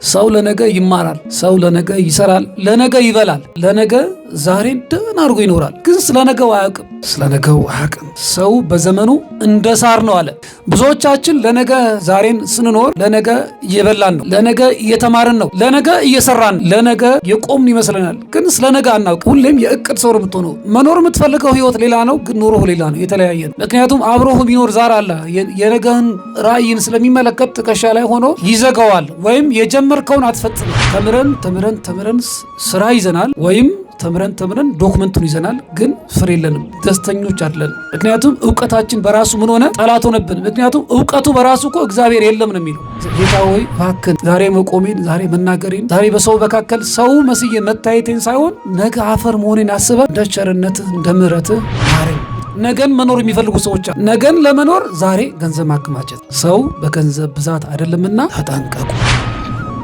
ሰው ለነገ ይማራል፣ ሰው ለነገ ይሰራል፣ ለነገ ይበላል፣ ለነገ ዛሬን ደህና አድርጎ ይኖራል። ግን ስለ ነገው አያውቅም፣ ስለ ነገው አያውቅም። ሰው በዘመኑ እንደ ሳር ነው አለ። ብዙዎቻችን ለነገ ዛሬን ስንኖር ለነገ እየበላን ነው፣ ለነገ እየተማርን ነው፣ ለነገ እየሰራን፣ ለነገ የቆምን ይመስለናል። ግን ስለ ነገ አናውቅም። ሁሌም የእቅድ ሰው የምትሆነው መኖር የምትፈልገው ህይወት ሌላ ነው፣ ግን ኑሮህ ሌላ ነው፣ የተለያየ ነው። ምክንያቱም አብሮህ ቢኖር ዛር አለ የነገህን ራእይን ስለሚመለከት ትከሻ ላይ ሆኖ ይዘጋዋል። ወይም የጀመርከውን አትፈጽም። ተምረን ስራ ይዘናል ወይም ተምረን ዶክመንቱን ይዘናል፣ ግን ፍሬ የለንም፣ ደስተኞች አይደለን። ምክንያቱም እውቀታችን በራሱ ምን ሆነ? ጠላት ሆነብን። ምክንያቱም እውቀቱ በራሱ እኮ እግዚአብሔር የለም ነው የሚለው። ጌታ ሆይ እባክህን ዛሬ መቆሜን፣ ዛሬ መናገሬን፣ ዛሬ በሰው መካከል ሰው መስዬ መታየቴን ሳይሆን ነገ አፈር መሆኔን አስበህ እንደ ቸርነትህ እንደ ምሕረትህ ማረኝ። ነገን መኖር የሚፈልጉ ሰዎች ነገን ለመኖር ዛሬ ገንዘብ ማከማቸት፣ ሰው በገንዘብ ብዛት አይደለምና ተጠንቀቁ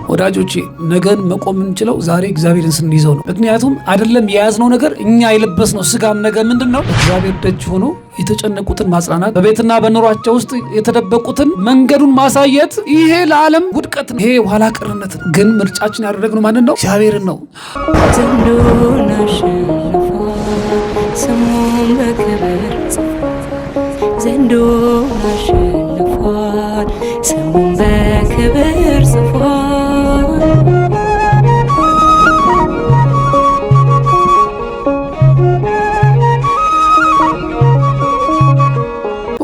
ወዳጆቼ። ነገን መቆም የምንችለው ዛሬ እግዚአብሔርን ስንይዘው ነው። ምክንያቱም አይደለም የያዝነው ነገር እኛ የለበስነው ስጋም ነገ ምንድን ነው? እግዚአብሔር ደጅ ሆኖ የተጨነቁትን ማጽናናት፣ በቤትና በኑሯቸው ውስጥ የተደበቁትን መንገዱን ማሳየት፣ ይሄ ለዓለም ውድቀት ነው፣ ይሄ ኋላ ቀርነት ነው። ግን ምርጫችን ያደረግነው ማንን ነው? እግዚአብሔርን ነው። ስሙን በክብር ዘንዶን አሸንፏል፣ ስሙን በክብር ጽፏል።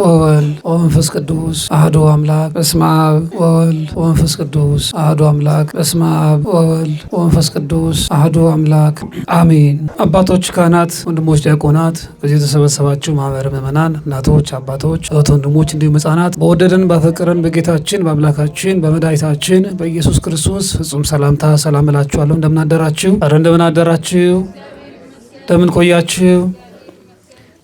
ወወልድ ወመንፈስ ቅዱስ አሐዱ አምላክ በስመ አብ ወወልድ ወመንፈስ ቅዱስ አሐዱ አምላክ በስመ አብ ወወልድ ወመንፈስ ቅዱስ አሐዱ አምላክ አሜን። አባቶች፣ ካህናት፣ ወንድሞች ዲያቆናት፣ በዚህ የተሰበሰባችሁ ማህበረ ምእመናን፣ እናቶች፣ አባቶች፣ እህት ወንድሞች፣ እንዲሁም ሕፃናት በወደደን ባፈቀረን በጌታችን በአምላካችን በመድኃኒታችን በኢየሱስ ክርስቶስ ፍጹም ሰላምታ ሰላም እላችኋለሁ። እንደምን አደራችሁ? ኧረ እንደምን አደራችሁ? እንደምን ቆያችሁ?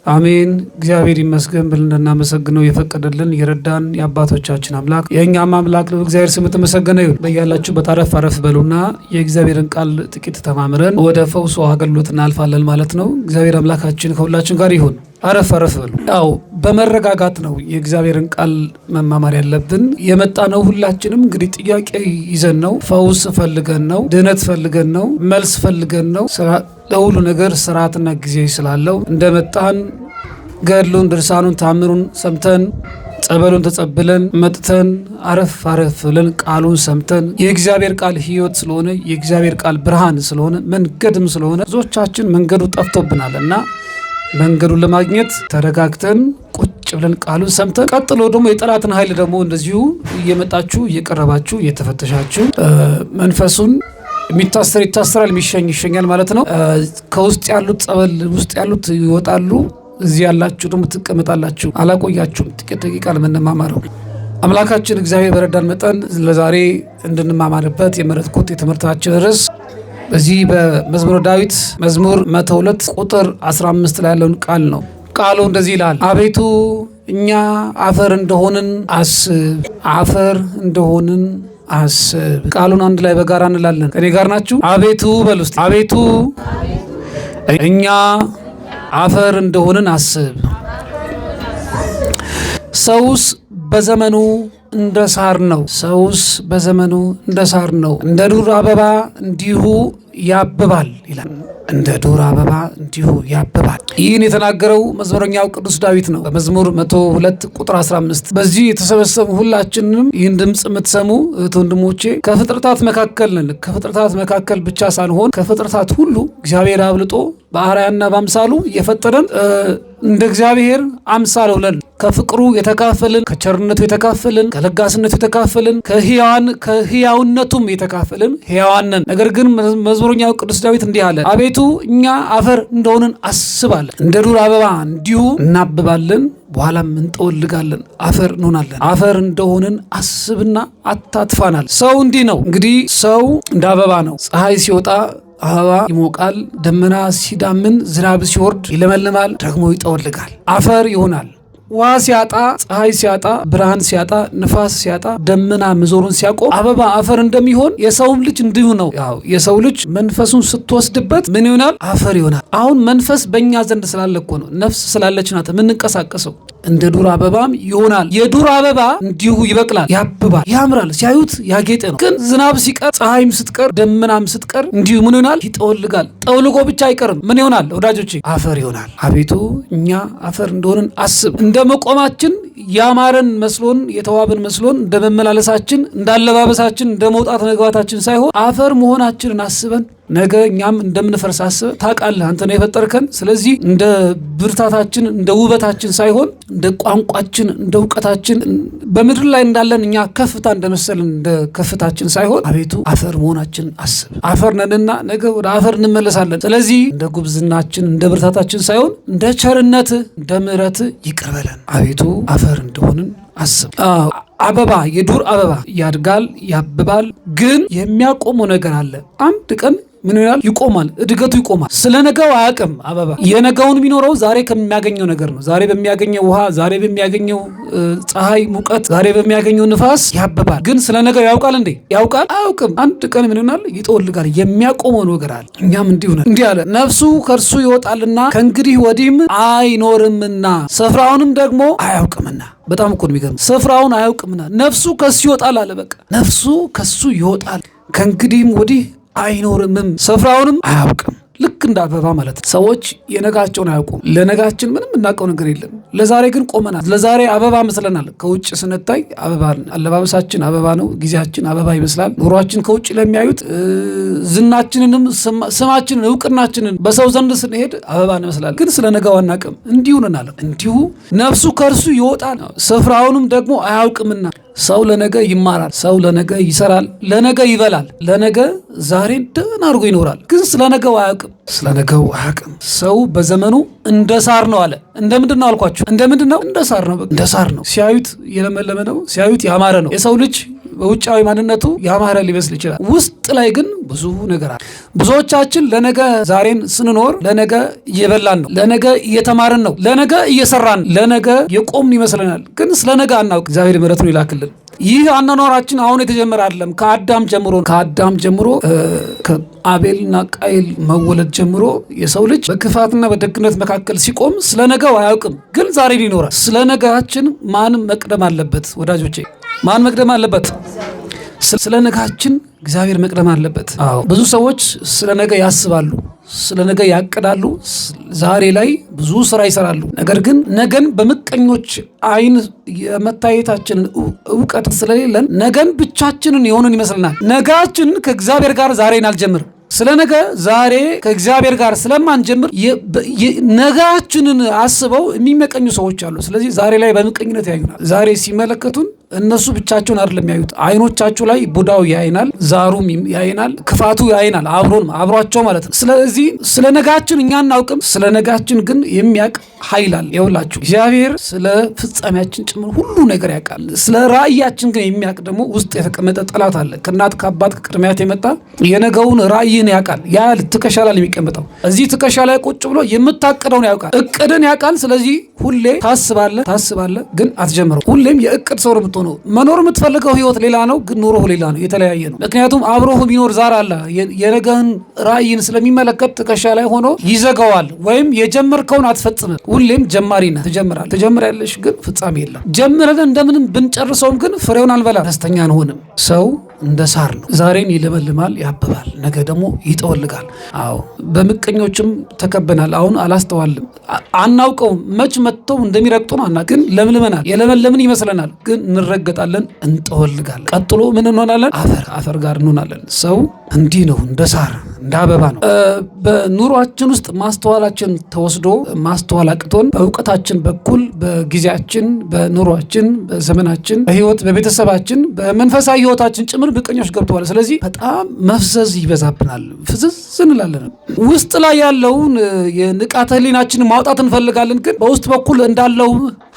አሜን። እግዚአብሔር ይመስገን ብለን እንድናመሰግነው የፈቀደልን የረዳን የአባቶቻችን አምላክ የእኛም አምላክ ነው። እግዚአብሔር ስም የተመሰገነ ይሁን። በያላችሁበት አረፍ በሉና የእግዚአብሔርን ቃል ጥቂት ተማምረን ወደ ፈውሱ አገልግሎት እናልፋለን ማለት ነው። እግዚአብሔር አምላካችን ከሁላችን ጋር ይሁን። አረፍ በሉ። ያው በመረጋጋት ነው የእግዚአብሔርን ቃል መማማር ያለብን። የመጣ ነው ሁላችንም እንግዲህ ጥያቄ ይዘን ነው፣ ፈውስ ፈልገን ነው፣ ድህነት ፈልገን ነው፣ መልስ ፈልገን ነው። ለሁሉ ነገር ስርዓትና ጊዜ ስላለው እንደመጣን ገድሉን፣ ድርሳኑን፣ ታምሩን ሰምተን ጸበሉን ተጸብለን መጥተን አረፍ ብለን ቃሉን ሰምተን የእግዚአብሔር ቃል ሕይወት ስለሆነ የእግዚአብሔር ቃል ብርሃን ስለሆነ መንገድም ስለሆነ ብዙዎቻችን መንገዱ ጠፍቶብናል እና መንገዱን ለማግኘት ተረጋግተን ቁጭ ብለን ቃሉን ሰምተን ቀጥሎ ደግሞ የጠላትን ኃይል ደግሞ እንደዚሁ እየመጣችሁ እየቀረባችሁ እየተፈተሻችሁ መንፈሱን የሚታሰር ይታሰራል፣ የሚሸኝ ይሸኛል ማለት ነው። ከውስጥ ያሉት ጸበል ውስጥ ያሉት ይወጣሉ፣ እዚህ ያላችሁ ደግሞ ትቀመጣላችሁ። አላቆያችሁም፣ ጥቂት ደቂቃ ለምንማማረው አምላካችን እግዚአብሔር በረዳን መጠን ለዛሬ እንድንማማርበት የመረጥኩት የትምህርታችን ርዕስ በዚህ በመዝሙረ ዳዊት መዝሙር 102 ቁጥር 15 ላይ ያለውን ቃል ነው። ቃሉ እንደዚህ ይላል፣ አቤቱ እኛ አፈር እንደሆንን አስብ፣ አፈር እንደሆንን አስብ። ቃሉን አንድ ላይ በጋራ እንላለን። ከኔ ጋር ናችሁ? አቤቱ በሉ እስቲ። አቤቱ እኛ አፈር እንደሆንን አስብ። ሰውስ በዘመኑ እንደ ሳር ነው። ሰውስ በዘመኑ እንደ ሳር ነው፣ እንደ ዱር አበባ እንዲሁ ያብባል ይላል። እንደ ዱር አበባ እንዲሁ ያብባል። ይህን የተናገረው መዝሙረኛው ቅዱስ ዳዊት ነው በመዝሙር 102 ቁጥር 15። በዚህ የተሰበሰቡ ሁላችንም ይህን ድምፅ የምትሰሙ እህት ወንድሞቼ ከፍጥረታት መካከል ነን። ከፍጥረታት መካከል ብቻ ሳንሆን ከፍጥረታት ሁሉ እግዚአብሔር አብልጦ በአርአያና በአምሳሉ የፈጠረን እንደ እግዚአብሔር አምሳል ሆነን ከፍቅሩ የተካፈልን፣ ከቸርነቱ የተካፈልን፣ ከለጋስነቱ የተካፈልን፣ ከሕያውነቱም የተካፈልን ሕያዋን ነን። ነገር ግን መዝሙረኛው ቅዱስ ዳዊት እንዲህ አለ፣ አቤቱ እኛ አፈር እንደሆንን አስባለን፣ እንደ ዱር አበባ እንዲሁ እናብባለን፣ በኋላም እንጠወልጋለን፣ አፈር እንሆናለን። አፈር እንደሆንን አስብና አታጥፋናል። ሰው እንዲህ ነው እንግዲህ። ሰው እንደ አበባ ነው። ፀሐይ ሲወጣ አበባ ይሞቃል፣ ደመና ሲዳምን ዝናብ ሲወርድ ይለመልማል፣ ደግሞ ይጠወልጋል፣ አፈር ይሆናል። ውሃ ሲያጣ፣ ፀሐይ ሲያጣ፣ ብርሃን ሲያጣ፣ ንፋስ ሲያጣ፣ ደመና መዞሩን ሲያቆም አበባ አፈር እንደሚሆን የሰውም ልጅ እንዲሁ ነው። ያው የሰው ልጅ መንፈሱን ስትወስድበት ምን ይሆናል? አፈር ይሆናል። አሁን መንፈስ በእኛ ዘንድ ስላለ እኮ ነው፣ ነፍስ ስላለች ናት የምንንቀሳቀሰው። እንደ ዱር አበባም ይሆናል። የዱር አበባ እንዲሁ ይበቅላል፣ ያብባል፣ ያምራል፣ ሲያዩት ያጌጠ ነው። ግን ዝናብ ሲቀር፣ ፀሐይም ስትቀር፣ ደመናም ስትቀር እንዲሁ ምን ይሆናል? ይጠወልጋል። ጠውልጎ ብቻ አይቀርም። ምን ይሆናል ወዳጆቼ? አፈር ይሆናል። አቤቱ እኛ አፈር እንደሆንን አስብ። እንደ መቆማችን ያማረን መስሎን የተዋብን መስሎን እንደ መመላለሳችን እንደ አለባበሳችን እንደ መውጣት መግባታችን ሳይሆን አፈር መሆናችንን አስበን ነገ እኛም እንደምንፈርስ አስበን ታውቃለህ፣ አንተ ነው የፈጠርከን። ስለዚህ እንደ ብርታታችን እንደ ውበታችን ሳይሆን እንደ ቋንቋችን እንደ እውቀታችን በምድር ላይ እንዳለን እኛ ከፍታ እንደመሰልን እንደ ከፍታችን ሳይሆን አቤቱ አፈር መሆናችን አስብ። አፈር ነንና ነገ ወደ አፈር እንመለሳለን። ስለዚህ እንደ ጉብዝናችን እንደ ብርታታችን ሳይሆን እንደ ቸርነት እንደ ምሕረት ይቅር በለን አቤቱ አፈር እንደሆንን አስብ። አበባ የዱር አበባ ያድጋል፣ ያብባል፣ ግን የሚያቆመው ነገር አለ። አንድ ቀን ምን ይላል? ይቆማል። እድገቱ ይቆማል። ስለ ነገው አያውቅም። አበባ የነገውን የሚኖረው ዛሬ ከሚያገኘው ነገር ነው። ዛሬ በሚያገኘው ውሃ፣ ዛሬ በሚያገኘው ፀሐይ ሙቀት፣ ዛሬ በሚያገኘው ንፋስ ያብባል። ግን ስለ ነገው ያውቃል እንዴ? ያውቃል? አያውቅም። አንድ ቀን ምን ይሆናል? ይጠወልጋል። የሚያቆመው ነገር አለ። እኛም እንዲሁ ነን። እንዲህ አለ፣ ነፍሱ ከእርሱ ይወጣልና ከእንግዲህ ወዲህም አይኖርምና ስፍራውንም ደግሞ አያውቅምና። በጣም እኮ የሚገርም ስፍራውን አያውቅምና ነፍሱ ከሱ ይወጣል አለ። በቃ ነፍሱ ከሱ ይወጣል ከእንግዲህም ወዲህ አይኖርምም ስፍራውንም አያውቅም። ልክ እንደ አበባ ማለት ነው። ሰዎች የነጋቸውን አያውቁም። ለነጋችን ምንም እናውቀው ነገር የለም። ለዛሬ ግን ቆመናል። ለዛሬ አበባ መስለናል። ከውጭ ስንታይ አበባ፣ አለባበሳችን አበባ ነው። ጊዜያችን አበባ ይመስላል። ኑሯችን ከውጭ ለሚያዩት ዝናችንንም ስማችንን እውቅናችንን በሰው ዘንድ ስንሄድ አበባ እንመስላለን። ግን ስለ ነገው አናውቅም። እንዲሁ ነናል። እንዲሁ ነፍሱ ከእርሱ ይወጣል ስፍራውንም ደግሞ አያውቅምና። ሰው ለነገ ይማራል። ሰው ለነገ ይሰራል። ለነገ ይበላል። ለነገ ዛሬን ደህና አድርጎ ይኖራል። ግን ስለ ነገው አያውቅም። ስለ ነገው አያውቅም። ሰው በዘመኑ እንደ ሳር ነው አለ። እንደ ምንድን ነው አልኳችሁ? እንደ ምንድን ነው? እንደ ሳር ነው። እንደ ሳር ነው። ሲያዩት የለመለመ ነው። ሲያዩት ያማረ ነው። የሰው ልጅ በውጫዊ ማንነቱ ያማረ ሊመስል ይችላል። ውስጥ ላይ ግን ብዙ ነገር አለ። ብዙዎቻችን ለነገ ዛሬን ስንኖር ለነገ እየበላን ነው፣ ለነገ እየተማርን ነው፣ ለነገ እየሰራን፣ ለነገ የቆምን ይመስለናል። ግን ስለ ነገ አናውቅ። እግዚአብሔር ምሕረቱን ይላክልን። ይህ አኗኗራችን አሁን የተጀመረ አይደለም። ከአዳም ጀምሮ ከአቤልና ቃይል መወለድ ጀምሮ የሰው ልጅ በክፋትና በደግነት መካከል ሲቆም ስለ ነገው አያውቅም። ግን ዛሬ ይኖራል። ስለ ነገያችን ማንም መቅደም አለበት ወዳጆቼ። ማን መቅደም አለበት? ስለ ነጋችን እግዚአብሔር መቅደም አለበት። አዎ ብዙ ሰዎች ስለ ነገ ያስባሉ፣ ስለ ነገ ያቅዳሉ፣ ዛሬ ላይ ብዙ ስራ ይሰራሉ። ነገር ግን ነገን በምቀኞች አይን የመታየታችንን እውቀት ስለሌለን ነገን ብቻችንን የሆንን ይመስልናል። ነጋችንን ከእግዚአብሔር ጋር ዛሬን አልጀምርም። ስለ ነገ ዛሬ ከእግዚአብሔር ጋር ስለማንጀምር ነጋችንን አስበው የሚመቀኙ ሰዎች አሉ። ስለዚህ ዛሬ ላይ በምቀኝነት ያዩናል። ዛሬ ሲመለከቱን እነሱ ብቻቸውን አይደለም ያዩት። አይኖቻቸው ላይ ቡዳው ያይናል፣ ዛሩም ያይናል፣ ክፋቱ ያይናል፣ አብሯቸው ማለት ነው። ስለዚህ ስለ ነጋችን እኛ አናውቅም። ስለ ነጋችን ግን የሚያውቅ ኃይል አለ። ይኸውላችሁ እግዚአብሔር ስለ ፍጻሜያችን ጭምር ሁሉ ነገር ያውቃል። ስለ ራእያችን ግን የሚያውቅ ደግሞ ውስጥ የተቀመጠ ጠላት አለ። ከእናት ከአባት ከቅድሚያት የመጣ የነገውን ራእይን ያውቃል። ያ ትከሻ ላይ የሚቀመጠው እዚህ ትከሻ ላይ ቁጭ ብሎ የምታቅደውን ያውቃል። እቅድን ያውቃል። ስለዚህ ሁሌ ታስባለህ ግን አትጀምረው። ሁሌም የእቅድ ሰው ነው። መኖር የምትፈልገው ህይወት ሌላ ነው፣ ግን ኑሮህ ሌላ ነው፣ የተለያየ ነው። ምክንያቱም አብሮህ ቢኖር ዛር አለ የነገህን ራእይን ስለሚመለከት ትከሻ ላይ ሆኖ ይዘጋዋል። ወይም የጀመርከውን አትፈጽምም። ሁሌም ጀማሪ ነህ። ትጀምሪያለሽ፣ ግን ፍጻሜ የለም። ጀምረን እንደምንም ብንጨርሰውም ግን ፍሬውን አንበላ፣ ደስተኛ አንሆንም። ሰው እንደ ሳር ነው። ዛሬን ይለመልማል፣ ያብባል፣ ነገ ደግሞ ይጠወልጋል። አዎ በምቀኞችም ተከበናል። አሁን አላስተዋልም፣ አናውቀውም። መች መጥተው እንደሚረግጡን ግን ለምልመናል። የለመለምን ይመስለናል፣ ግን እንረገጣለን፣ እንጠወልጋለን። ቀጥሎ ምን እንሆናለን? አፈር ጋር እንሆናለን። ሰው እንዲህ ነው፣ እንደ ሳር እንደ አበባ ነው። በኑሯችን ውስጥ ማስተዋላችን ተወስዶ ማስተዋል አቅቶን በእውቀታችን በኩል በጊዜያችን፣ በኑሯችን፣ በዘመናችን፣ በህይወት፣ በቤተሰባችን፣ በመንፈሳዊ ህይወታችን ጭምር ምቀኞች ገብተዋል። ስለዚህ በጣም መፍዘዝ ይበዛብናል፣ ፍዝዝ እንላለን። ውስጥ ላይ ያለውን የንቃተ ህሊናችንን ማውጣት እንፈልጋለን፣ ግን በውስጥ በኩል እንዳለው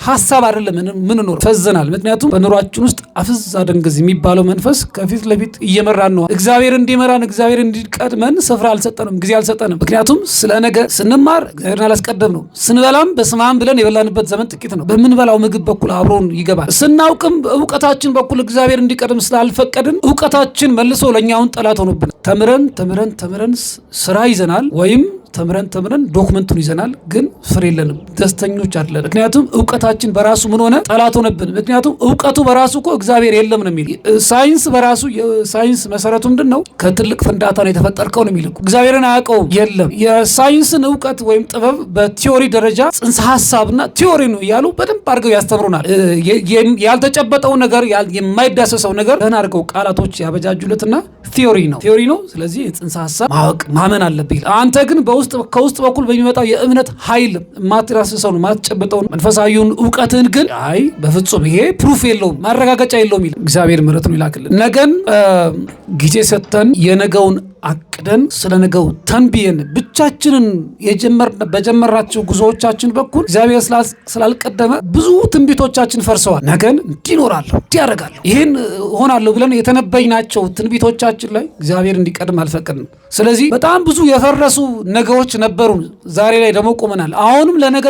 ሀሳብ አይደለም ምንኖር፣ ፈዘናል። ምክንያቱም በኑሯችን ውስጥ አፍዝ አደንግዝ የሚባለው መንፈስ ከፊት ለፊት እየመራን ነው። እግዚአብሔር እንዲመራን፣ እግዚአብሔር እንዲቀድመን ስፍራ አልሰጠንም፣ ጊዜ አልሰጠንም። ምክንያቱም ስለ ነገ ስንማር እግዚአብሔርን አላስቀደም ነው። ስንበላም በስመ አብ ብለን የበላንበት ዘመን ጥቂት ነው። በምንበላው ምግብ በኩል አብሮን ይገባል። ስናውቅም በእውቀታችን በኩል እግዚአብሔር እንዲቀድም ስላልፈቀድን እውቀታችን መልሶ ለእኛውን ጠላት ሆኖብን ተምረን ስራ ይዘናል፣ ወይም ተምረን ዶክመንቱን ይዘናል፣ ግን ፍሬ የለንም፣ ደስተኞች አይደለን። ምክንያቱም እውቀታችን በራሱ ምን ሆነ? ጠላት ሆነብን። ምክንያቱም እውቀቱ በራሱ እኮ እግዚአብሔር የለም ነው የሚል። ሳይንስ በራሱ የሳይንስ መሰረቱ ምንድን ነው? ከትልቅ ፍንዳታ ነው የተፈጠርከው ነው የሚል። እግዚአብሔርን አያውቀውም፣ የለም። የሳይንስን እውቀት ወይም ጥበብ በቲዮሪ ደረጃ ጽንሰ ሀሳብና ቲዮሪ ነው እያሉ በደንብ አድርገው ያስተምሩናል። ያልተጨበጠው ነገር የማይዳሰሰው ነገር ደህና አድርገው ቃላቶች ያበጃጁለትና ቲዮሪ ነው። ስለዚህ ጽንሰ ሀሳብ ማወቅ ማመን አለብህ። አንተ ግን ከውስጥ በኩል በሚመጣው የእምነት ኃይል ማትዳሰሰውን ማትጨበጠውን መንፈሳዊውን እውቀትን ግን አይ በፍጹም ይሄ ፕሩፍ የለውም ማረጋገጫ የለውም ይላል። እግዚአብሔር ምሕረቱን ይላክልን። ነገን ጊዜ ሰጥተን የነገውን አቅደን ስለ ነገው ተንብየን ብቻችንን በጀመራቸው ጉዞዎቻችን በኩል እግዚአብሔር ስላልቀደመ ብዙ ትንቢቶቻችን ፈርሰዋል። ነገን እንዲኖራለሁ እንዲያደርጋለሁ ይህን ሆናለሁ ብለን የተነበይናቸው ትንቢቶቻችን ላይ እግዚአብሔር እንዲቀድም አልፈቀድንም። ስለዚህ በጣም ብዙ የፈረሱ ነገዎች ነበሩን። ዛሬ ላይ ደግሞ ቆመናል። አሁንም ለነገ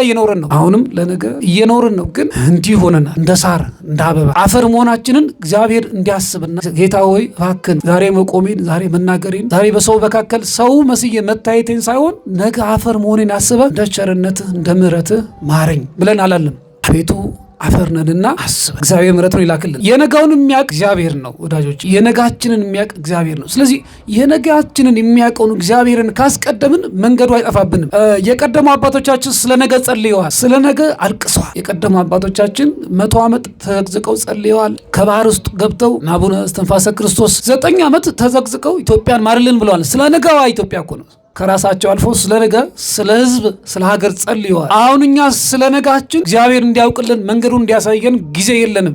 እየኖርን ነው። ግን እንዲህ ሆነናል። እንደ ሳር እንደ አበባ አፈር መሆናችንን እግዚአብሔር እንዲያስብና ጌታ ሆይ እባክህን ዛሬ መቆሜን ዛሬ መናገሬን ዛሬ በሰው መካከል ሰው መስዬ መታየቴን ሳይሆን ነገ አፈር መሆኔን አስበህ እንደ ቸርነትህ እንደ ምሕረትህ ማረኝ ብለን አላለም። አቤቱ አፈር ነንና አስበን። እግዚአብሔር ምሕረቱን ይላክልን። የነጋውን የሚያውቅ እግዚአብሔር ነው ወዳጆች፣ የነጋችንን የሚያውቅ እግዚአብሔር ነው። ስለዚህ የነጋችንን የሚያውቀውን እግዚአብሔርን ካስቀደምን መንገዱ አይጠፋብንም። የቀደሙ አባቶቻችን ስለ ነገ ጸልየዋል፣ ስለ ነገ አልቅሰዋል። የቀደሙ አባቶቻችን 100 ዓመት ተዘግዝቀው ጸልየዋል። ከባህር ውስጥ ገብተው አቡነ እስትንፋሰ ክርስቶስ 9 ዓመት ተዘግዝቀው ኢትዮጵያን ማርልን ብለዋል። ስለ ነገዋ ኢትዮጵያ እኮ ነው። ከራሳቸው አልፎ ስለ ነገ፣ ስለ ሕዝብ፣ ስለ ሀገር ጸልየዋል። አሁን እኛ ስለ ነጋችን እግዚአብሔር እንዲያውቅልን መንገዱን እንዲያሳየን ጊዜ የለንም።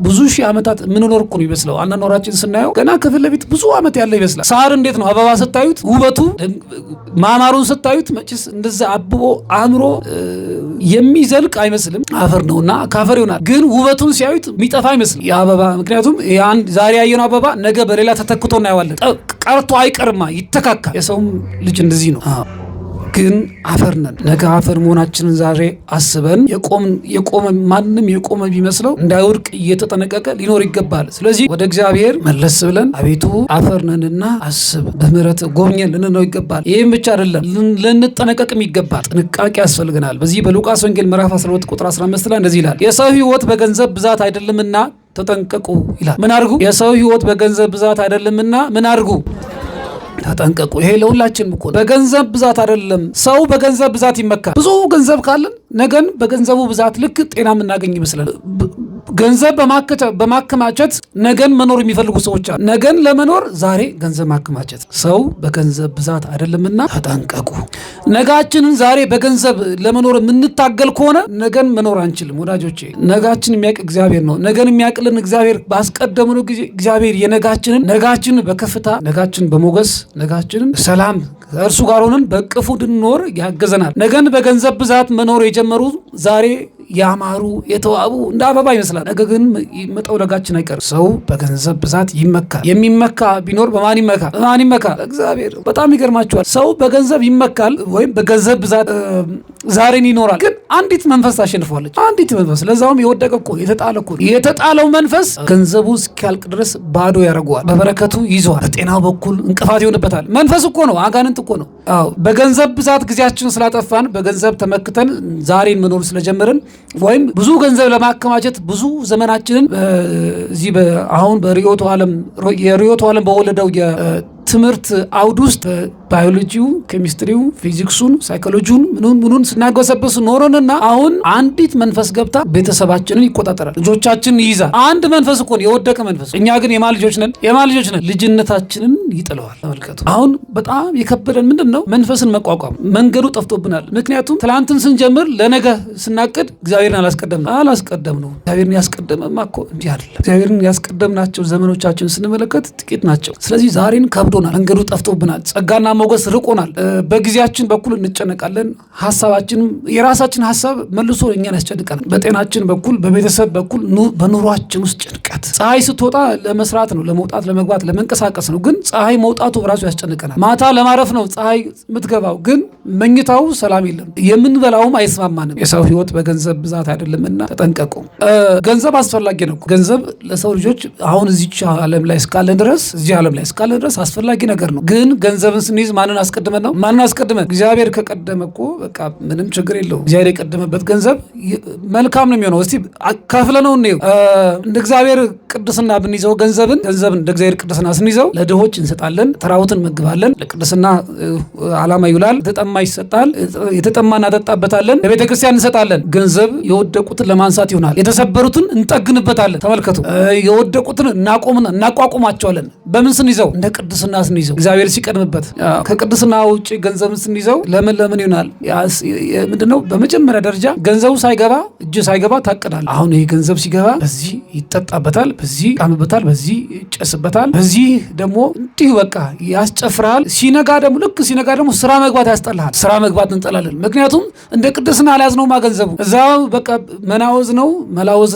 ብዙ ሺህ ዓመታት የምንኖር እኮ ነው ይመስለው። አናኖራችን ስናየው ገና ከፊት ለፊት ብዙ ዓመት ያለ ይመስላል። ሳር እንዴት ነው አበባ ስታዩት ውበቱ ማማሩን ስታዩት መቼስ እንደዛ አብቦ አምሮ የሚዘልቅ አይመስልም። አፈር ነውና ካፈር ይሆናል። ግን ውበቱን ሲያዩት የሚጠፋ አይመስልም የአበባ። ምክንያቱም ዛሬ ያየነው አበባ ነገ በሌላ ተተክቶ እናየዋለን። ቀርቶ አይቀርማ ይተካካል። የሰውም ልጅ እንደዚህ ነው። ግን አፈር ነን። ነገ አፈር መሆናችንን ዛሬ አስበን ማንም የቆመ ቢመስለው እንዳይወድቅ እየተጠነቀቀ ሊኖር ይገባል። ስለዚህ ወደ እግዚአብሔር መለስ ብለን አቤቱ አፈር ነንና አስብ፣ በምህረት ጎብኘን ልንለው ይገባል። ይህም ብቻ አይደለም፣ ልንጠነቀቅም ይገባል። ጥንቃቄ ያስፈልገናል። በዚህ በሉቃስ ወንጌል ምዕራፍ 12 ቁጥር 15 ላይ እንደዚህ ይላል፣ የሰው ሕይወት በገንዘብ ብዛት አይደለምና ተጠንቀቁ ይላል። ምን አድርጉ? የሰው ሕይወት በገንዘብ ብዛት አይደለምና ምን አድርጉ? ተጠንቀቁ። ይሄ ለሁላችንም እኮ በገንዘብ ብዛት አይደለም። ሰው በገንዘብ ብዛት ይመካል። ብዙ ገንዘብ ካለን ነገን በገንዘቡ ብዛት ልክ ጤና የምናገኝ ይመስላል። ገንዘብ በማከማቸት ነገን መኖር የሚፈልጉ ሰዎች አሉ። ነገን ለመኖር ዛሬ ገንዘብ ማከማቸት። ሰው በገንዘብ ብዛት አይደለምና ተጠንቀቁ። ነጋችንን ዛሬ በገንዘብ ለመኖር የምንታገል ከሆነ ነገን መኖር አንችልም ወዳጆቼ። ነጋችን የሚያውቅ እግዚአብሔር ነው። ነገን የሚያውቅልን እግዚአብሔር ባስቀደምነው ጊዜ እግዚአብሔር ነጋችንን በከፍታ ነጋችንን በሞገስ ነጋችንን ሰላም እርሱ ጋር ሆነን በቅፉ እንድንኖር ያገዘናል። ነገን በገንዘብ ብዛት መኖር የጀመሩ ዛሬ ያማሩ የተዋቡ እንደ አበባ ይመስላል። ነገ ግን መጠውለጋችን አይቀርም። ሰው በገንዘብ ብዛት ይመካል። የሚመካ ቢኖር በማን ይመካ? እግዚአብሔር። በጣም ይገርማችኋል። ሰው በገንዘብ ይመካል ወይም በገንዘብ ብዛት ዛሬን ይኖራል። ግን አንዲት መንፈስ ታሸንፈዋለች። አንዲት መንፈስ፣ ለዛውም የወደቀ እኮ የተጣለ እኮ። የተጣለው መንፈስ ገንዘቡ እስኪያልቅ ድረስ ባዶ ያደርገዋል። በበረከቱ ይዘዋል። በጤናው በኩል እንቅፋት ይሆንበታል። መንፈስ እኮ ነው፣ አጋንንት እኮ ነው። አዎ፣ በገንዘብ ብዛት ጊዜያችንን ስላጠፋን፣ በገንዘብ ተመክተን ዛሬን መኖር ስለጀመርን ወይም ብዙ ገንዘብ ለማከማቸት ብዙ ዘመናችንን እዚህ አሁን በርዕዮተ ዓለም በወለደው የትምህርት አውድ ውስጥ ባዮሎጂው፣ ኬሚስትሪው፣ ፊዚክሱን፣ ሳይኮሎጂውን ምኑን ስናገሰብስ ኖረንና አሁን አንዲት መንፈስ ገብታ ቤተሰባችንን ይቆጣጠራል፣ ልጆቻችንን ይይዛል። አንድ መንፈስ እኮ ነው፣ የወደቀ መንፈስ። እኛ ግን የማን ልጆች ነን? ልጅነታችንን ይጥለዋል። ተመልከቱ። አሁን በጣም የከበደን ምንድን ነው? መንፈስን መቋቋም። መንገዱ ጠፍቶብናል። ምክንያቱም ትላንትን ስንጀምር ለነገ ስናቅድ እግዚአብሔርን አላስቀደም ነው። እግዚአብሔርን ያስቀደመማ እኮ እንዲህ አይደለም። እግዚአብሔርን ያስቀደምናቸው ዘመኖቻችን ስንመለከት ጥቂት ናቸው። ስለዚህ ዛሬን ከብዶናል። መንገዱ ጠፍቶብናል። ጸጋና ሞገስ ርቆናል። በጊዜያችን በኩል እንጨነቃለን። ሀሳባችንም የራሳችን ሀሳብ መልሶ እኛን ያስጨንቀናል። በጤናችን በኩል፣ በቤተሰብ በኩል፣ በኑሯችን ውስጥ ጭንቀት። ፀሐይ ስትወጣ ለመስራት ነው፣ ለመውጣት፣ ለመግባት፣ ለመንቀሳቀስ ነው። ግን ፀሐይ መውጣቱ በራሱ ያስጨንቀናል። ማታ ለማረፍ ነው ፀሐይ የምትገባው። ግን መኝታው ሰላም የለም፣ የምንበላውም አይስማማንም። የሰው ህይወት በገንዘብ ብዛት አይደለምና ተጠንቀቁ። ገንዘብ አስፈላጊ ነው። ገንዘብ ለሰው ልጆች አሁን እዚች ዓለም ላይ እስካለን ድረስ አስፈላጊ ነገር ነው። ግን ገንዘብን ስንይዝ ማንን አስቀድመን ነው? ማንን አስቀድመን? እግዚአብሔር ከቀደመ እኮ በቃ ምንም ችግር የለውም። እግዚአብሔር የቀደመበት ገንዘብ መልካም ነው የሚሆነው። እስቲ ከፍለ ነው እንየው። እንደ እግዚአብሔር ቅድስና ብንይዘው ገንዘብን እንደ እግዚአብሔር ቅድስና ስንይዘው ለድሆች እንሰጣለን፣ ተራቡትን እንመግባለን፣ ለቅድስና ዓላማ ይውላል። የተጠማ ይሰጣል፣ የተጠማ እናጠጣበታለን፣ ለቤተ ክርስቲያን እንሰጣለን። ገንዘብ የወደቁትን ለማንሳት ይሆናል፣ የተሰበሩትን እንጠግንበታለን። ተመልከቱ፣ የወደቁትን እናቋቁማቸዋለን። በምን ስንይዘው? እንደ ቅድስና ስንይዘው፣ እግዚአብሔር ሲቀድምበት። ከቅድስና ውጭ ገንዘብን ስንይዘው ለምን ይሆናል? ምንድነው? በመጀመሪያ ደረጃ ገንዘቡ ሳይገባ እጅ ሳይገባ ታቅዳል። አሁን ይህ ገንዘብ ሲገባ በዚህ ይጠጣበታል፣ በዚህ ቃምበታል፣ በዚህ ይጨስበታል፣ በዚህ ደግሞ እንዲሁ በቃ ያስጨፍራል። ሲነጋ ደግሞ ስራ መግባት ያስጠላል። ስራ መግባት እንጠላለን። ምክንያቱም እንደ ቅድስና አልያዝነውማ ገንዘቡ እዛው በቃ መላወዝ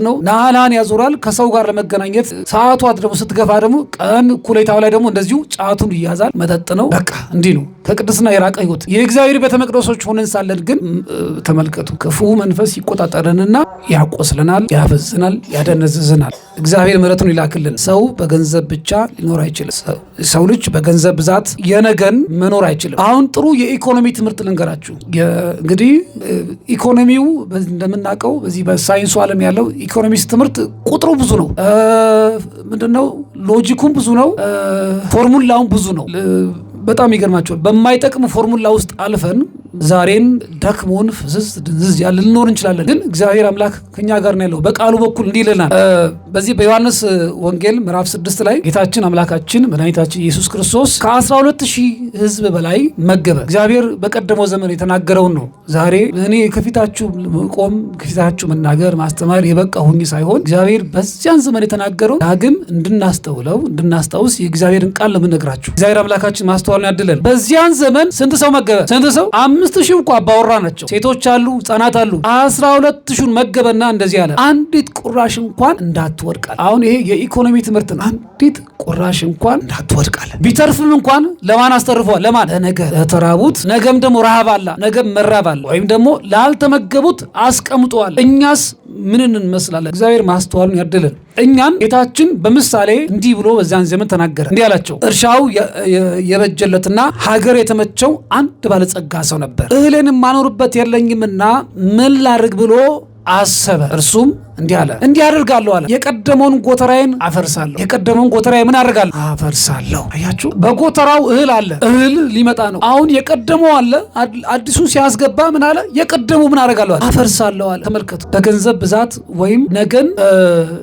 ነው። ናላን ያዞራል። ከሰው ጋር ለመገናኘት ሰዓቷት ደግሞ ስትገፋ ደግሞ ቀን ኩሌታው ላይ ደግሞ እንደዚሁ ጫቱን ይያዛል። መጠጥ ነው። በቃ እንዲህ ነው ከቅድስና የራቀ ህይወት። የእግዚአብሔር ቤተ መቅደሶች ሆነን ሳለን ግን ተመልከቱ፣ ክፉ መንፈስ ይቆጣጠረንና ያቆስለናል፣ ያፈዝናል፣ ያደነዝዝናል። እግዚአብሔር ምሕረቱን ይላክልን። ሰው በገንዘብ ብቻ ሊኖር አይችልም። ሰው ልጅ በገንዘብ ብዛት የነገን መኖር አይችልም። አሁን ጥሩ የኢኮኖሚ ትምህርት ልንገራችሁ። እንግዲህ ኢኮኖሚው እንደምናውቀው በዚህ በሳይንሱ ዓለም ያለው ኢኮኖሚክስ ትምህርት ቁጥሩ ብዙ ነው። ምንድነው? ሎጂኩም ብዙ ነው። ፎርሙላውን ብዙ ነው። በጣም ይገርማቸዋል። በማይጠቅም ፎርሙላ ውስጥ አልፈን ዛሬን ደክሞን ፍዝዝ ድንዝዝ ያለ ልኖር እንችላለን። ግን እግዚአብሔር አምላክ ከኛ ጋር ነው ያለው። በቃሉ በኩል እንዲህ ይለናል። በዚህ በዮሐንስ ወንጌል ምዕራፍ 6 ላይ ጌታችን አምላካችን መድኃኒታችን ኢየሱስ ክርስቶስ ከ12,000 ሕዝብ በላይ መገበ። እግዚአብሔር በቀደመው ዘመን የተናገረውን ነው ዛሬ እኔ ከፊታችሁ ቆም ከፊታችሁ መናገር ማስተማር የበቃሁኝ ሳይሆን እግዚአብሔር በዚያን ዘመን የተናገረው ዳግም እንድናስታውስ የእግዚአብሔርን ቃል ለምነግራችሁ እግዚአብሔር አምላካችን ማስተዋልን ያድለን። በዚያን ዘመን ስንት ሰው መገበ? ስንት ሰው? 5,000 እንኳ አባወራ ናቸው። ሴቶች አሉ፣ ህጻናት አሉ። 12,000 መገበና እንደዚህ አለ፣ አንዲት ቁራሽ እንኳን እንዳትወድቃል። አሁን ይሄ የኢኮኖሚ ትምህርት ነው። አንዲት ቁራሽ እንኳን እንዳትወድቃል። ቢተርፍም እንኳን ለማን አስተርፏል? ለማን? ለነገ ለተራቡት። ነገም ደግሞ ረሃብ አለ፣ ነገም መራብ አለ። ወይም ደግሞ ላልተመገቡት አስቀምጧል። እኛስ ምን እንመስላለን? እግዚአብሔር ማስተዋሉን ያድለን። እኛን ጌታችን በምሳሌ እንዲህ ብሎ በዚያን ዘመን ተናገረ። እንዲህ አላቸው፣ እርሻው የበጀለትና ሀገር የተመቸው አንድ ባለጸጋ ሰው ነበር። እህሌን የማኖርበት የለኝምና ምን ላድርግ ብሎ አሰበ። እርሱም እንዲህ አለ፣ እንዲህ አደርጋለሁ አለ፣ የቀደመውን ጎተራዬን አፈርሳለሁ። የቀደመውን ጎተራዬ ምን አደርጋለሁ? አፈርሳለሁ። አያችሁ፣ በጎተራው እህል አለ፣ እህል ሊመጣ ነው። አሁን የቀደመው አለ፣ አዲሱን ሲያስገባ ምን አለ? የቀደመው ምን አደርጋለሁ? አፈርሳለሁ አለ። ተመልከቱ፣ በገንዘብ ብዛት ወይም ነገን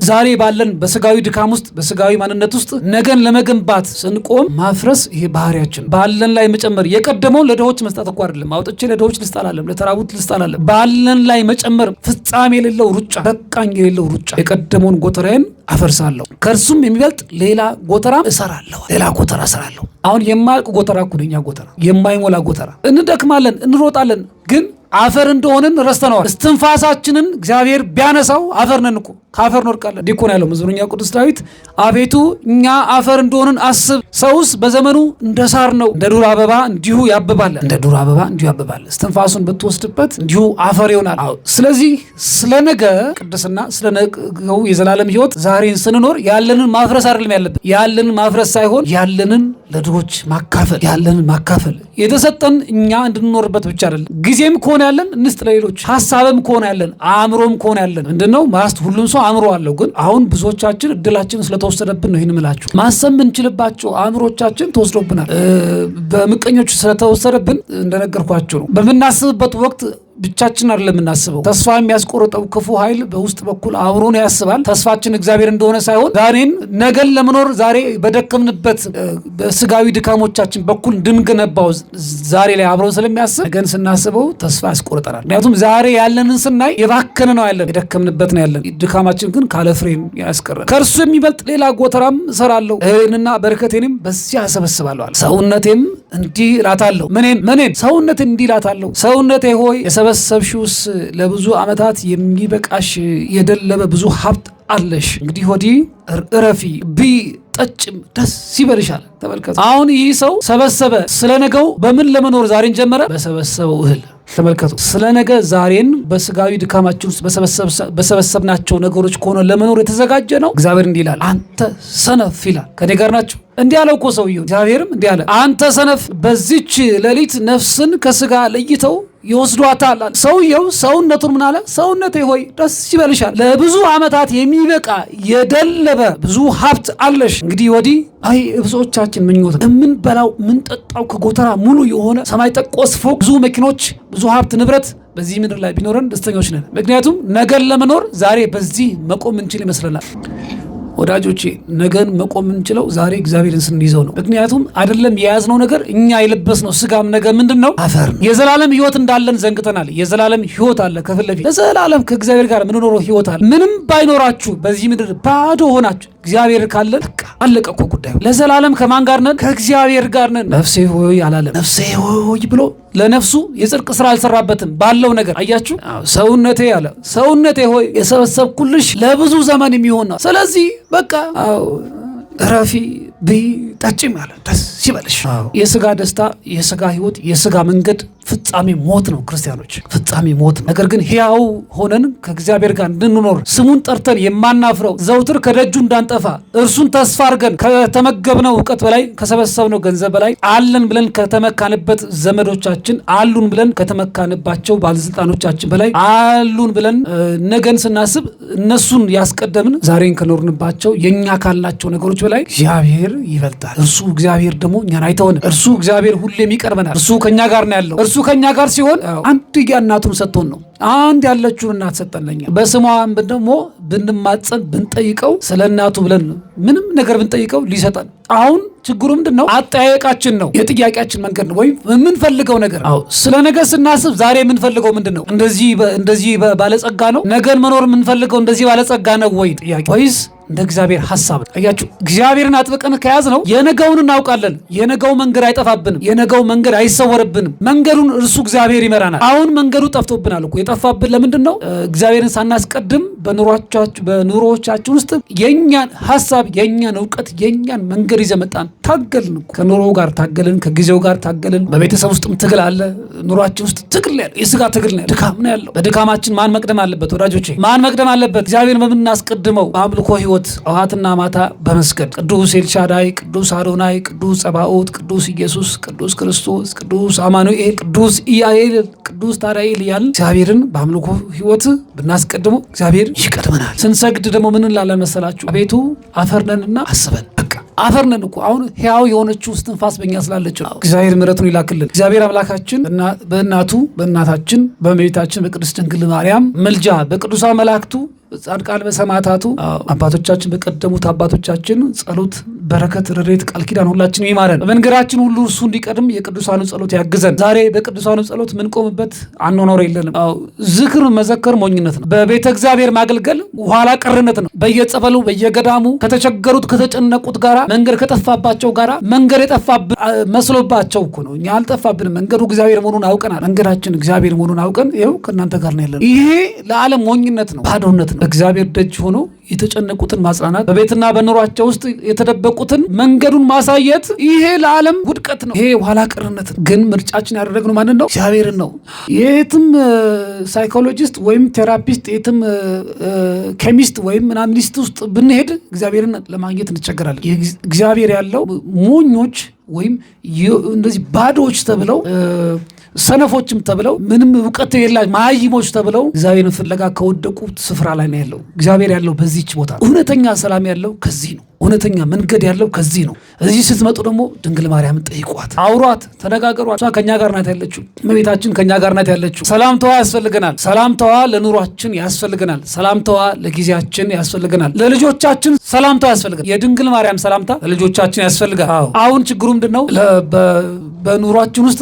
ዛሬ ባለን በስጋዊ ድካም ውስጥ በስጋዊ ማንነት ውስጥ ነገን ለመገንባት ስንቆም ማፍረስ ይሄ ባህሪያችን። ባለን ላይ መጨመር። የቀደመውን ለድሆች መስጠት እኮ አይደለም። አውጥቼ ለድሆች ልስጣላለም፣ ለተራቡት ልስጣላለም። ባለን ላይ መጨመር፣ ፍጻሜ የሌለው ሩጫ፣ በቃኝ የሌለው ሩጫ። የቀደመውን ጎተራዬን አፈርሳለሁ፣ ከእርሱም የሚበልጥ ሌላ ጎተራ እሰራለሁ። ሌላ ጎተራ እሰራለሁ። አሁን የማያልቅ ጎተራ እኮ ነው የኛ ጎተራ፣ የማይሞላ ጎተራ። እንደክማለን፣ እንሮጣለን፣ ግን አፈር እንደሆንን ረስተነዋል። እስትንፋሳችንን እግዚአብሔር ቢያነሳው አፈር ነን እኮ፣ ከአፈር እንወድቃለን። እንዲህ እኮ ነው ያለው መዝሙረኛው ቅዱስ ዳዊት፣ አቤቱ እኛ አፈር እንደሆንን አስብ። ሰውስ በዘመኑ እንደ ሳር ነው፣ እንደ ዱር አበባ እንዲሁ ያብባል። እንደ ዱር አበባ እንዲሁ ያብባል። እስትንፋሱን ብትወስድበት እንዲሁ አፈር ይሆናል። ስለዚህ ስለ ነገ ቅድስና፣ ስለ ነገው የዘላለም ሕይወት ዛሬን ስንኖር ያለንን ማፍረስ አይደለም ያለብን። ያለንን ማፍረስ ሳይሆን ያለንን ለድሆች ማካፈል፣ ያለንን ማካፈል። የተሰጠን እኛ እንድንኖርበት ብቻ አይደለም። ጊዜም ከሆነ ያለን እንስጥ ለሌሎች። ሀሳብም ከሆነ ያለን፣ አእምሮም ከሆነ ያለን ምንድነው ሁሉም ሰው አእምሮ አለው። ግን አሁን ብዙዎቻችን እድላችን ስለተወሰደብን ነው ይህን ምላችሁ። ማሰብ የምንችልባቸው አእምሮቻችን ተወስዶብናል። በምቀኞች ስለተወሰደብን እንደነገርኳቸው ነው። በምናስብበት ወቅት ብቻችን አይደለም የምናስበው። ተስፋ የሚያስቆርጠው ክፉ ኃይል በውስጥ በኩል አብሮን ያስባል። ተስፋችን እግዚአብሔር እንደሆነ ሳይሆን ዛሬን ነገን ለመኖር ዛሬ በደከምንበት በስጋዊ ድካሞቻችን በኩል እንድንገነባው ዛሬ ላይ አብሮን ስለሚያስብ ነገን ስናስበው ተስፋ ያስቆርጠናል። ምክንያቱም ዛሬ ያለንን ስናይ የባከነ ነው ያለን፣ የደከምንበት ነው ያለን። ድካማችን ግን ካለ ፍሬን ያስቀረን። ከእርሱ የሚበልጥ ሌላ ጎተራም እሰራለሁ፣ እህልንና በረከቴንም በዚያ እሰበስባለሁ። ሰውነቴም እንዲህ እላታለሁ። ምኔን? ሰውነቴን እንዲህ እላታለሁ፣ ሰውነቴ ሆይ የሰበሰብሽውስ ለብዙ ዓመታት የሚበቃሽ የደለበ ብዙ ሀብት አለሽ። እንግዲህ ወዲህ እረፊ፣ ብይ፣ ጠጭም ደስ ይበልሻል። ተመልከቱ። አሁን ይህ ሰው ሰበሰበ። ስለ ነገው በምን ለመኖር ዛሬን ጀመረ? በሰበሰበው እህል። ተመልከቱ። ስለ ነገ ዛሬን በስጋዊ ድካማችን ውስጥ በሰበሰብናቸው ነገሮች ከሆነ ለመኖር የተዘጋጀ ነው። እግዚአብሔር እንዲህ ይላል፣ አንተ ሰነፍ ይላል። ከኔ ጋር ናቸው? እንዲህ አለው እኮ ሰውየው። እግዚአብሔርም እንዲህ አለ፣ አንተ ሰነፍ፣ በዚች ሌሊት ነፍስን ከስጋ ለይተው ይወስዷታል። ሰውየው ሰውነቱን ምን አለ? ሰውነቴ ሆይ ደስ ይበልሻል፣ ለብዙ ዓመታት የሚበቃ የደለበ ብዙ ሀብት አለሽ። እንግዲህ ወዲህ አይ ብዙዎቻችን ምኞት ነው የምንበላው የምንጠጣው ከጎተራ ሙሉ የሆነ ሰማይ ጠቆስ ፎቅ፣ ብዙ መኪኖች፣ ብዙ ሀብት ንብረት በዚህ ምድር ላይ ቢኖረን ደስተኞች ነን። ምክንያቱም ነገን ለመኖር ዛሬ በዚህ መቆም እንችል ይመስለናል። ወዳጆቼ ነገን መቆም እንችለው ዛሬ እግዚአብሔርን ስንይዘው ነው። ምክንያቱም አይደለም የያዝነው ነገር እኛ የለበስነው ስጋም ነገ ምንድን ነው? አፈር ነው። የዘላለም ሕይወት እንዳለን ዘንግተናል። የዘላለም ሕይወት አለ ከፊት ለፊት። ለዘላለም ከእግዚአብሔር ጋር የምንኖረው ሕይወት አለ። ምንም ባይኖራችሁ በዚህ ምድር ባዶ ሆናችሁ እግዚአብሔር ካለን በቃ አለቀ እኮ ጉዳዩ። ለዘላለም ከማን ጋር ነን? ከእግዚአብሔር ጋር ነን። ነፍሴ ሆይ አላለም። ነፍሴ ሆይ ብሎ ለነፍሱ የጽድቅ ስራ አልሰራበትም ባለው ነገር። አያችሁ፣ ሰውነቴ አለ፣ ሰውነቴ ሆይ የሰበሰብኩልሽ ለብዙ ዘመን የሚሆን ነው። ስለዚህ በቃ እረፊ ብይ ጠጪም አለ፣ ደስ ይበልሽ። የስጋ ደስታ፣ የስጋ ህይወት፣ የስጋ መንገድ ፍጻሜ ሞት ነው። ክርስቲያኖች ፍጻሜ ሞት ነው። ነገር ግን ሕያው ሆነን ከእግዚአብሔር ጋር እንድንኖር ስሙን ጠርተን የማናፍረው ዘውትር ከደጁ እንዳንጠፋ እርሱን ተስፋ አድርገን ከተመገብነው እውቀት በላይ ከሰበሰብነው ገንዘብ በላይ አለን ብለን ከተመካንበት ዘመዶቻችን አሉን ብለን ከተመካንባቸው ባለስልጣኖቻችን በላይ አሉን ብለን ነገን ስናስብ እነሱን ያስቀደምን ዛሬን ከኖርንባቸው የኛ ካላቸው ነገሮች በላይ እግዚአብሔር ይበልጣል። እርሱ እግዚአብሔር ደግሞ እኛን አይተውንም። እርሱ እግዚአብሔር ሁሌም ይቀርበናል። እርሱ ከኛ ጋር ነው ያለው። እርሱ ከኛ ጋር ሲሆን አንድያ እናቱን ሰጥቶን ነው። አንድ ያለችውን እናት ሰጠን ለኛ። በስሟም ደግሞ ብንማጸን ብንጠይቀው ስለ እናቱ ብለን ምንም ነገር ብንጠይቀው ሊሰጠን። አሁን ችግሩ ምንድን ነው? አጠያየቃችን ነው። የጥያቄያችን መንገድ ነው ወይም የምንፈልገው ነገር። ስለ ነገ ስናስብ ዛሬ የምንፈልገው ምንድን ነው? እንደዚህ ባለጸጋ ነው ነገን መኖር የምንፈልገው? እንደዚህ ባለጸጋ ነው ወይ ጥያቄ? ወይስ እንደ እግዚአብሔር ሐሳብ? አያችሁ፣ እግዚአብሔርን አጥብቀን ከያዝ ነው የነገውን እናውቃለን። የነገው መንገድ አይጠፋብንም። የነገው መንገድ አይሰወርብንም። መንገዱን እርሱ እግዚአብሔር ይመራናል። አሁን መንገዱ ጠፍቶብናል እኮ። የጠፋብን ለምንድን ነው? እግዚአብሔርን ሳናስቀድም በኑሮዎቻችን ውስጥ የኛን ሐሳብ፣ የኛን እውቀት፣ የኛን መንገድ ይዘን መጣን። ታገልን፣ ከኑሮው ጋር ታገልን፣ ከጊዜው ጋር ታገልን። በቤተሰብ ውስጥም ትግል አለ። ኑሯችን ውስጥ ትግል ያለ የስጋ ትግል ነው። ድካም ነው ያለው። በድካማችን ማን መቅደም አለበት? ወዳጆቼ ማን መቅደም አለበት? እግዚአብሔርን በምናስቀድመው በአምልኮ ሕይወት ጠዋትና ማታ በመስገድ ቅዱስ ኤልሻዳይ፣ ቅዱስ አዶናይ፣ ቅዱስ ጸባኦት፣ ቅዱስ ኢየሱስ፣ ቅዱስ ክርስቶስ፣ ቅዱስ አማኑኤል፣ ቅዱስ ኢያኤል፣ ቅዱስ ታዳኤል እያልን እግዚአብሔርን በአምልኮ ሕይወት ብናስቀድመው እግዚአብሔር ይቀድመናል። ስንሰግድ ደግሞ ምን እንላለን መሰላችሁ? አቤቱ አፈርነንና አስበን። በቃ አፈርነን እኮ አሁን ሕያው የሆነችው እስትንፋስ በእኛ ስላለች ነው። እግዚአብሔር ምሕረቱን ይላክልን። እግዚአብሔር አምላካችን በእናታችን በእመቤታችን በቅድስት ድንግል ማርያም ምልጃ በቅዱሳን መላእክቱ ጻድቃን በሰማዕታቱ አባቶቻችን በቀደሙት አባቶቻችን ጸሎት በረከት ረድኤት ቃል ኪዳን ሁላችንም ይማረን። በመንገዳችን ሁሉ እሱ እንዲቀድም የቅዱሳኑ ጸሎት ያግዘን። ዛሬ በቅዱሳኑ ጸሎት ምንቆምበት አኗኗር የለንም። ዝክር መዘከር ሞኝነት ነው። በቤተ እግዚአብሔር ማገልገል ኋላ ቀርነት ነው። በየጸበሉ በየገዳሙ ከተቸገሩት ከተጨነቁት ጋራ መንገድ ከጠፋባቸው ጋራ መንገድ የጠፋብን መስሎባቸው እኮ ነው። እኛ አልጠፋብንም። መንገዱ እግዚአብሔር መሆኑን አውቀናል። መንገዳችን እግዚአብሔር መሆኑን አውቀን ይኸው ከእናንተ ጋር ነው ያለነው። ይሄ ለዓለም ሞኝነት ነው፣ ባዶነት ነው። እግዚአብሔር ደጅ ሆኖ የተጨነቁትን ማጽናናት፣ በቤትና በኑሯቸው ውስጥ የተደበቁትን መንገዱን ማሳየት፣ ይሄ ለዓለም ውድቀት ነው። ይሄ ኋላ ቀርነት ነው። ግን ምርጫችን ያደረግነው ማንን ነው? እግዚአብሔርን ነው። የትም ሳይኮሎጂስት ወይም ቴራፒስት፣ የትም ኬሚስት ወይም ምናምኒስት ውስጥ ብንሄድ እግዚአብሔርን ለማግኘት እንቸገራለን። እግዚአብሔር ያለው ሞኞች ወይም እንደዚህ ባዶዎች ተብለው ሰነፎችም ተብለው ምንም እውቀት የላቸው መሃይሞች ተብለው እግዚአብሔርን ፍለጋ ከወደቁት ስፍራ ላይ ነው ያለው። እግዚአብሔር ያለው በዚህች ቦታ። እውነተኛ ሰላም ያለው ከዚህ ነው። እውነተኛ መንገድ ያለው ከዚህ ነው። እዚህ ስትመጡ ደግሞ ድንግል ማርያምን ጠይቋት፣ አውሯት፣ ተነጋገሯት። እሷ ከኛ ጋር ናት ያለችው። እመቤታችን ከኛ ጋር ናት ያለችው። ሰላምታዋ ያስፈልገናል። ሰላምታዋ ለኑሯችን ያስፈልገናል። ሰላምታዋ ለጊዜያችን ያስፈልገናል። ለልጆቻችን ሰላምታዋ ያስፈልጋል። የድንግል ማርያም ሰላምታ ለልጆቻችን ያስፈልጋል። አሁን ችግሩ ምንድን ነው? በኑሯችን ውስጥ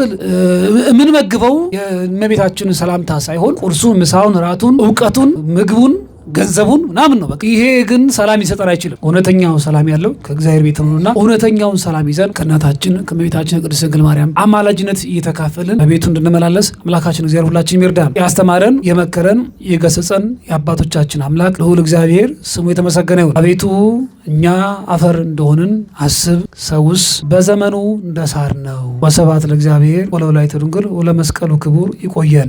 የምንመግበው የእመቤታችንን ሰላምታ ሳይሆን ቁርሱን፣ ምሳውን፣ ራቱን፣ እውቀቱን፣ ምግቡን ገንዘቡን ምናምን ነው በቃ። ይሄ ግን ሰላም ሊሰጠን አይችልም። እውነተኛው ሰላም ያለው ከእግዚአብሔር ቤት ነውና እውነተኛውን ሰላም ይዘን ከእናታችን ከእመቤታችን ቅድስት ድንግል ማርያም አማላጅነት እየተካፈልን በቤቱ እንድንመላለስ አምላካችን እግዚአብሔር ሁላችን ይርዳን። ያስተማረን የመከረን የገሰጸን የአባቶቻችን አምላክ ልዑል እግዚአብሔር ስሙ የተመሰገነ ይሁን። አቤቱ እኛ አፈር እንደሆንን አስብ፣ ሰውስ በዘመኑ እንደ ሳር ነው። ወስብሐት ለእግዚአብሔር ወለወላዲቱ ድንግል ወለመስቀሉ ክቡር። ይቆየን።